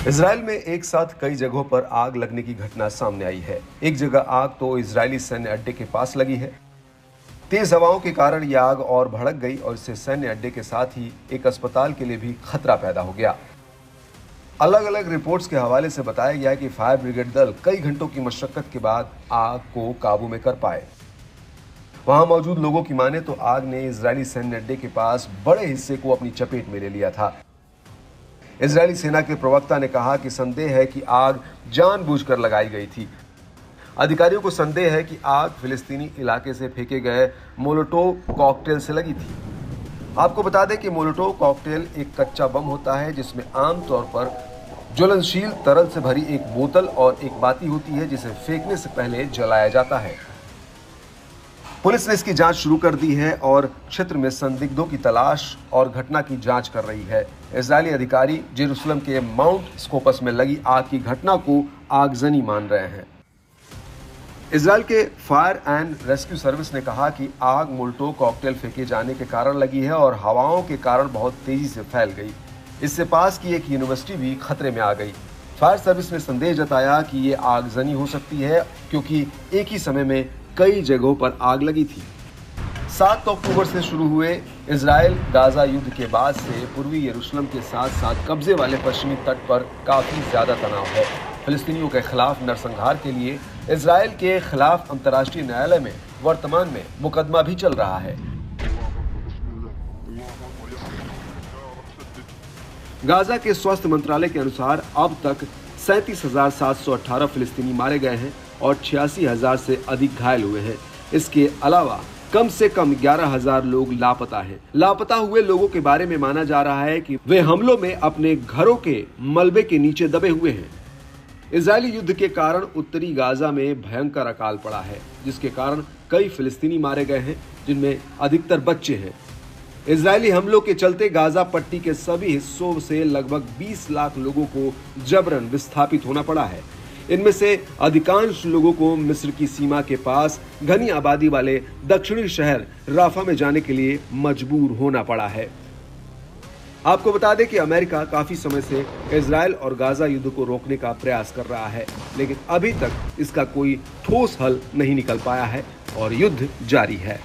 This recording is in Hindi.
इजराइल में एक साथ कई जगहों पर आग लगने की घटना सामने आई है। एक जगह आग तो इजरायली सैन्य अड्डे के पास लगी है। तेज हवाओं के कारण यह आग और भड़क गई और इससे सैन्य अड्डे के साथ ही एक अस्पताल के लिए भी खतरा पैदा हो गया। अलग अलग रिपोर्ट्स के हवाले से बताया गया कि फायर ब्रिगेड दल कई घंटों की मशक्कत के बाद आग को काबू में कर पाए। वहां मौजूद लोगों की माने तो आग ने इजरायली सैन्य अड्डे के पास बड़े हिस्से को अपनी चपेट में ले लिया था। इजरायली सेना के प्रवक्ता ने कहा कि संदेह है कि आग जानबूझकर लगाई गई थी। अधिकारियों को संदेह है कि आग फिलिस्तीनी इलाके से फेंके गए मोलोटोव कॉकटेल से लगी थी। आपको बता दें कि मोलोटोव कॉकटेल एक कच्चा बम होता है जिसमें आमतौर पर ज्वलनशील तरल से भरी एक बोतल और एक बाती होती है जिसे फेंकने से पहले जलाया जाता है। पुलिस ने इसकी जांच शुरू कर दी है और क्षेत्र में संदिग्धों की तलाश और घटना की जांच कर रही है। इजरायली अधिकारी जेरूसलम के माउंट स्कोपस में लगी आग की घटना को आगजनी मान रहे हैं। इजरायल के फायर एंड रेस्क्यू सर्विस ने कहा कि आग मोलोटोव कॉकटेल फेंके जाने के कारण लगी है और हवाओं के कारण बहुत तेजी से फैल गई। इससे पास की एक यूनिवर्सिटी भी खतरे में आ गई। फायर सर्विस ने संदेह जताया कि ये आगजनी हो सकती है क्योंकि एक ही समय में कई जगहों पर आग लगी थी। 7 अक्टूबर से शुरू हुए इजराइल गाजा युद्ध के बाद से पूर्वी यरूशलेम के साथ साथ कब्जे वाले पश्चिमी तट पर काफी ज्यादा तनाव है। फिलिस्तीनियों के खिलाफ नरसंहार के लिए इजराइल के खिलाफ अंतर्राष्ट्रीय न्यायालय में वर्तमान में मुकदमा भी चल रहा है। गाजा के स्वास्थ्य मंत्रालय के अनुसार अब तक 37,718 फिलिस्तीनी मारे गए हैं और 86,000 से अधिक घायल हुए हैं। इसके अलावा कम से कम 11,000 लोग लापता हैं। लापता हुए लोगों के बारे में माना जा रहा है कि वे हमलों में अपने घरों के मलबे के नीचे दबे हुए हैं। इजरायली युद्ध के कारण उत्तरी गाजा में भयंकर अकाल पड़ा है, जिसके कारण कई फिलिस्तीनी मारे गए हैं, जिनमें अधिकतर बच्चे हैं। इजरायली हमलों के चलते गाजा पट्टी के सभी हिस्सों से लगभग 20 लाख लोगों को जबरन विस्थापित होना पड़ा है। इनमें से अधिकांश लोगों को मिस्र की सीमा के पास घनी आबादी वाले दक्षिणी शहर राफा में जाने के लिए मजबूर होना पड़ा है। आपको बता दें कि अमेरिका काफी समय से इजरायल और गाजा युद्ध को रोकने का प्रयास कर रहा है, लेकिन अभी तक इसका कोई ठोस हल नहीं निकल पाया है और युद्ध जारी है।